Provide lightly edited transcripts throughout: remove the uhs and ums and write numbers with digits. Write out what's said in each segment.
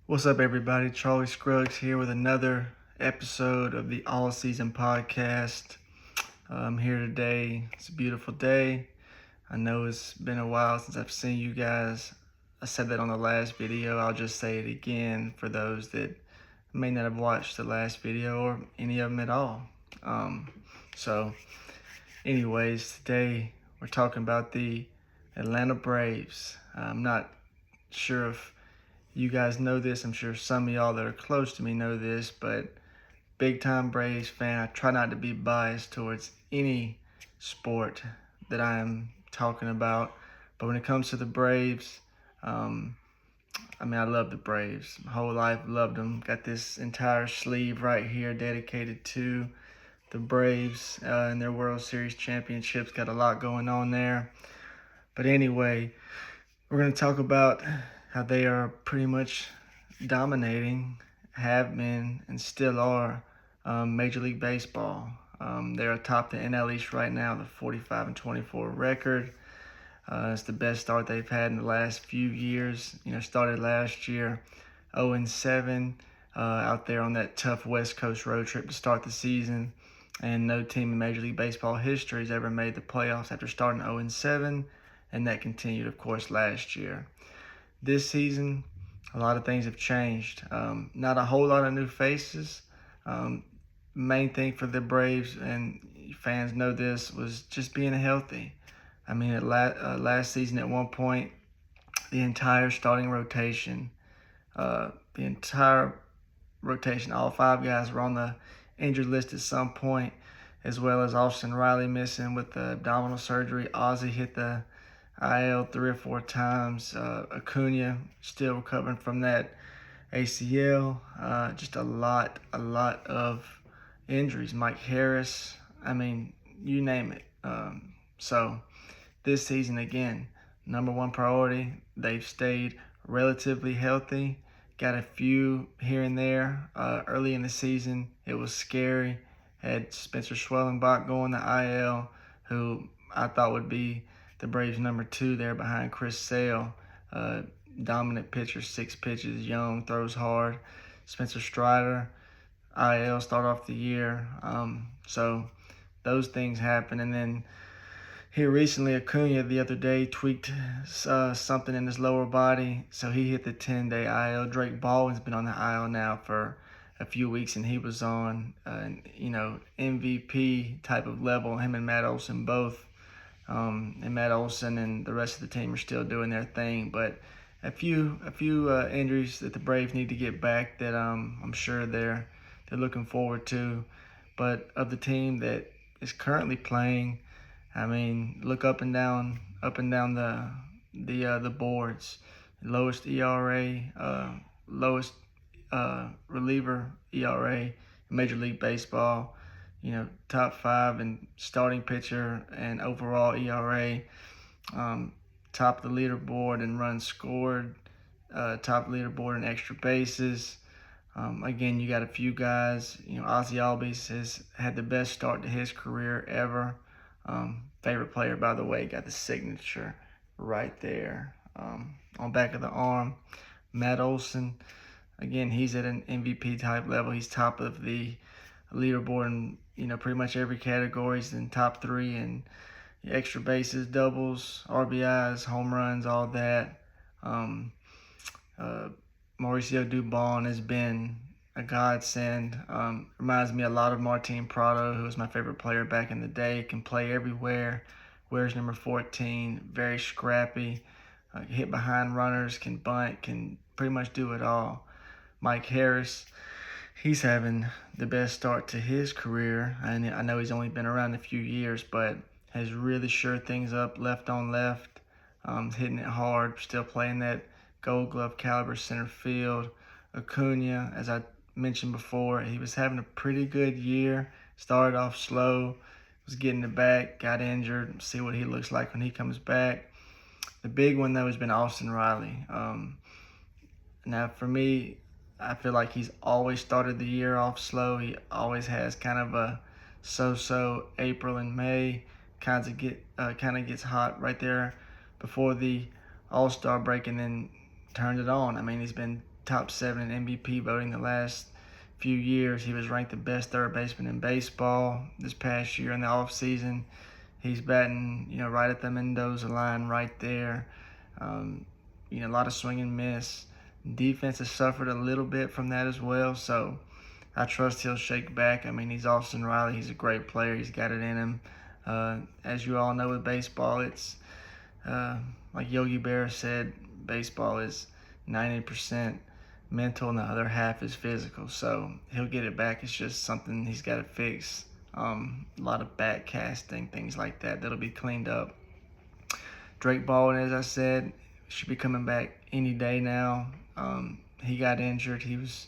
What's up, everybody? Charlie Scruggs here with another episode of the All Season Podcast. I'm here today. It's a beautiful day. I know it's been a while since I've seen you guys. I said that on the last video. I'll just say it again for those that may not have watched the last video or any of them at all. Um, so, anyways, today we're talking about the Atlanta Braves. I'm not sure if you guys know this. I'm sure some of y'all that are close to me know this, but big time Braves fan. I try not to be biased towards any sport that I am talking about, but when it comes to the Braves, um, I love the Braves. My whole life loved them. Got this entire sleeve right here dedicated to the Braves and their World Series championships. Got a lot going on there. But anyway, we're going to talk about how they are pretty much dominating, have been, and still are Major League Baseball. They're atop the NL East right now, the 45-24 record. It's the best start they've had in the last few years. Started last year 0-7 out there on that tough West Coast road trip to start the season. And no team in Major League Baseball history has ever made the playoffs after starting 0-7. And that continued, of course, last year. This season, a lot of things have changed. Not a whole lot of new faces. Main thing for the Braves, and fans know this, was just being healthy. Last season at one point, the entire starting rotation, all five guys were on the injured list at some point, as well as Austin Riley missing with the abdominal surgery. Ozzie hit the IL 3 or 4 times. Acuna still recovering from that ACL. Just a lot of injuries. Mike Harris, you name it. So this season, again, number one priority. They've stayed relatively healthy. Got a few here and there. Early in the season, it was scary. Had Spencer Schwellenbach going to IL, who I thought would be the Braves' number 2 there behind Chris Sale. Dominant pitcher, 6 pitches, young, throws hard. Spencer Strider, IL, start off the year. So those things happen. And then here recently, Acuna the other day tweaked something in his lower body, so he hit the 10-day IL. Drake Baldwin's been on the IL now for a few weeks, and he was on MVP type of level. Him and Matt Olson both. And Matt Olson and the rest of the team are still doing their thing, but a few injuries that the Braves need to get back that I'm sure they're looking forward to. But of the team that is currently playing, look up and down the boards. Lowest ERA, lowest reliever ERA in Major League Baseball. Top 5 in starting pitcher and overall ERA. Top of the leaderboard in runs scored. Top leaderboard in extra bases. Again, you got a few guys. Ozzie Albies has had the best start to his career ever. Favorite player, by the way, got the signature right there on back of the arm. Matt Olson, again, he's at an MVP type level. He's top of the leaderboard in pretty much every category. He's in top 3 in extra bases, doubles, RBIs, home runs, all that. Mauricio Dubon has been a godsend. Reminds me a lot of Martin Prado, who was my favorite player back in the day. Can play everywhere. Wears number 14. Very scrappy. Hit behind runners. Can bunt. Can pretty much do it all. Mike Harris, he's having the best start to his career. And I know he's only been around a few years, but has really shored things up left on left. Hitting it hard. Still playing that Gold Glove caliber center field. Acuna, as I mentioned before, he was having a pretty good year. Started off slow, was getting it back, got injured. See what he looks like when he comes back. The big one, though, has been Austin Riley. Now, for me, I feel like he's always started the year off slow. He always has kind of a so-so April and May. Kind of gets hot right there before the All-Star break and then turned it on. He's been top 7 in MVP voting the last few years. He was ranked the best third baseman in baseball this past year in the offseason. He's batting, right at the Mendoza line right there. A lot of swing and miss. Defense has suffered a little bit from that as well, so I trust he'll shake back. I mean, he's Austin Riley. He's a great player. He's got it in him. As you all know with baseball, it's like Yogi Berra said, baseball is 90% mental and the other half is physical. So he'll get it back. It's just something he's got to fix. A lot of back casting, things like that. That'll be cleaned up. Drake Baldwin, as I said, should be coming back any day now. He got injured. He was,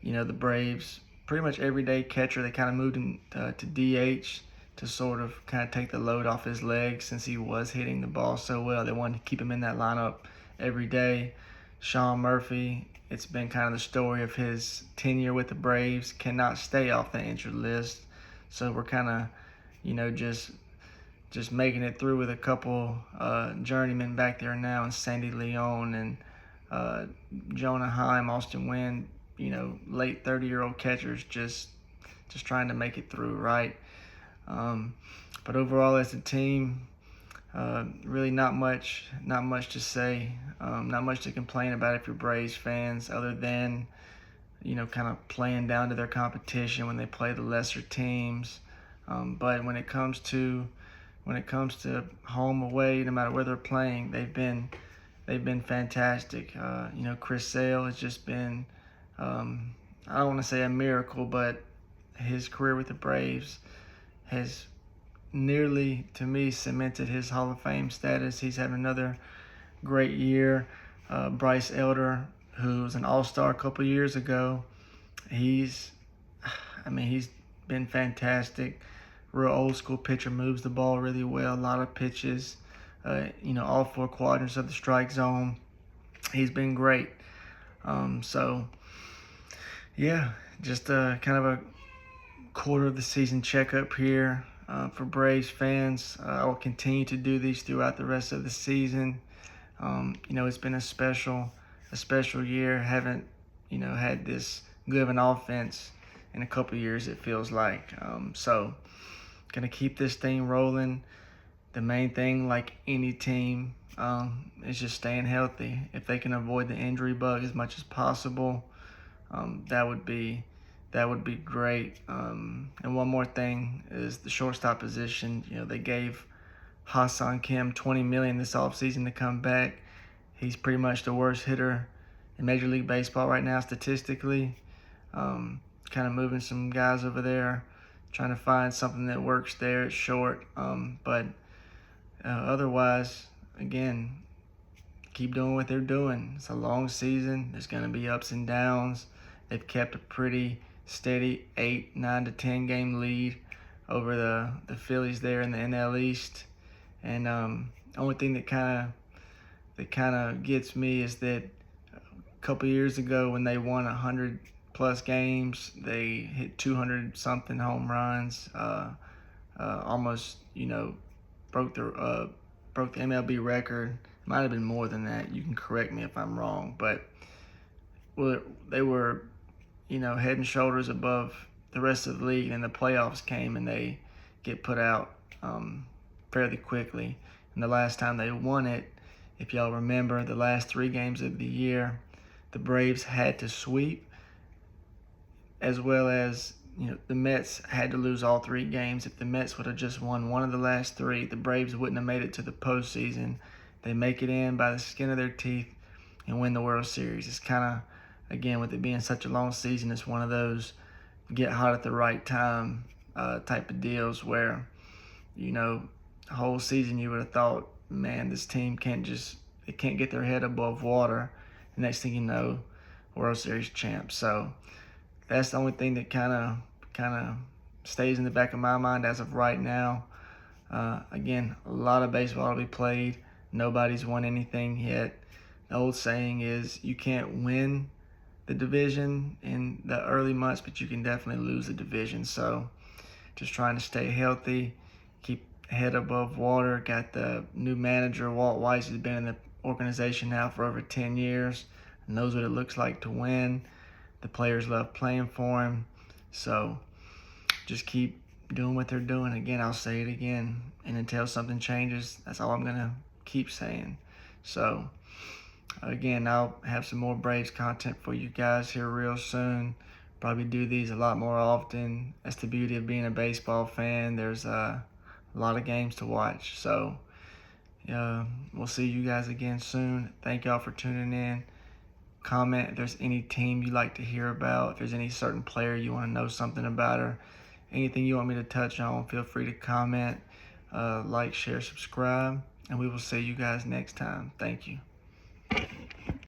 the Braves, pretty much everyday catcher. They kind of moved him to DH to sort of kind of take the load off his legs since he was hitting the ball so well. They wanted to keep him in that lineup every day. Sean Murphy, it's been kind of the story of his tenure with the Braves, cannot stay off the injured list. So we're kind of, just making it through with a couple journeymen back there now, and Sandy Leon and Jonah Heim, Austin Wynn, late 30-year-old catchers just trying to make it through, right? But overall, as a team, really not much to say, not much to complain about if you're Braves fans, other than kind of playing down to their competition when they play the lesser teams. But when it comes to home, away, no matter where they're playing, they've been fantastic. Chris Sale has just been, I don't want to say a miracle, but his career with the Braves has nearly, to me, cemented his Hall of Fame status. He's having another great year. Bryce Elder, who was an All-Star a couple years ago, he's been fantastic. Real old school pitcher, moves the ball really well, a lot of pitches, all 4 quadrants of the strike zone. He's been great. Just kind of a quarter of the season checkup here for Braves fans. I will continue to do these throughout the rest of the season. It's been a special year. Haven't had this good of an offense in a couple years, it feels like. Gonna keep this thing rolling. The main thing, like any team, is just staying healthy. If they can avoid the injury bug as much as possible, that would be great. And one more thing is the shortstop position. They gave Ha-Seong Kim $20 million this offseason to come back. He's pretty much the worst hitter in Major League Baseball right now statistically. Kind of moving some guys over there, trying to find something that works there at short. But otherwise, again, keep doing what they're doing. It's a long season. There's going to be ups and downs. They've kept a pretty steady 8, 9 to 10 game lead over the Phillies there in the NL East. And only thing that kind of gets me is that a couple years ago when they won 100 plus games, they hit 200 something home runs, almost broke the MLB record. Might have been more than that. You can correct me if I'm wrong, but they were head and shoulders above the rest of the league, and the playoffs came and they get put out fairly quickly. And the last time they won it, if y'all remember, the last 3 games of the year, the Braves had to sweep, as well as the Mets had to lose all 3 games. If the Mets would have just won one of the last 3, the Braves wouldn't have made it to the postseason. They make it in by the skin of their teeth and win the World Series. It's kind of, again, with it being such a long season, it's one of those get hot at the right time type of deals where, the whole season you would have thought, man, this team can't get their head above water. The next thing you know, World Series champs. So that's the only thing that kind of stays in the back of my mind as of right now. Again, a lot of baseball to be played. Nobody's won anything yet. The old saying is you can't win the division in the early months, but you can definitely lose the division. So just trying to stay healthy, keep head above water. Got the new manager, Walt Weiss, has been in the organization now for over 10 years. knows what it looks like to win. The players love playing for him. So just keep doing what they're doing. Again, I'll say it again. And until something changes, that's all I'm going to keep saying. So again, I'll have some more Braves content for you guys here real soon. Probably do these a lot more often. That's the beauty of being a baseball fan. There's a lot of games to watch. So we'll see you guys again soon. Thank y'all for tuning in. Comment if there's any team you'd like to hear about. If there's any certain player you want to know something about, or anything you want me to touch on, feel free to comment, like, share, subscribe, and we will see you guys next time. Thank you.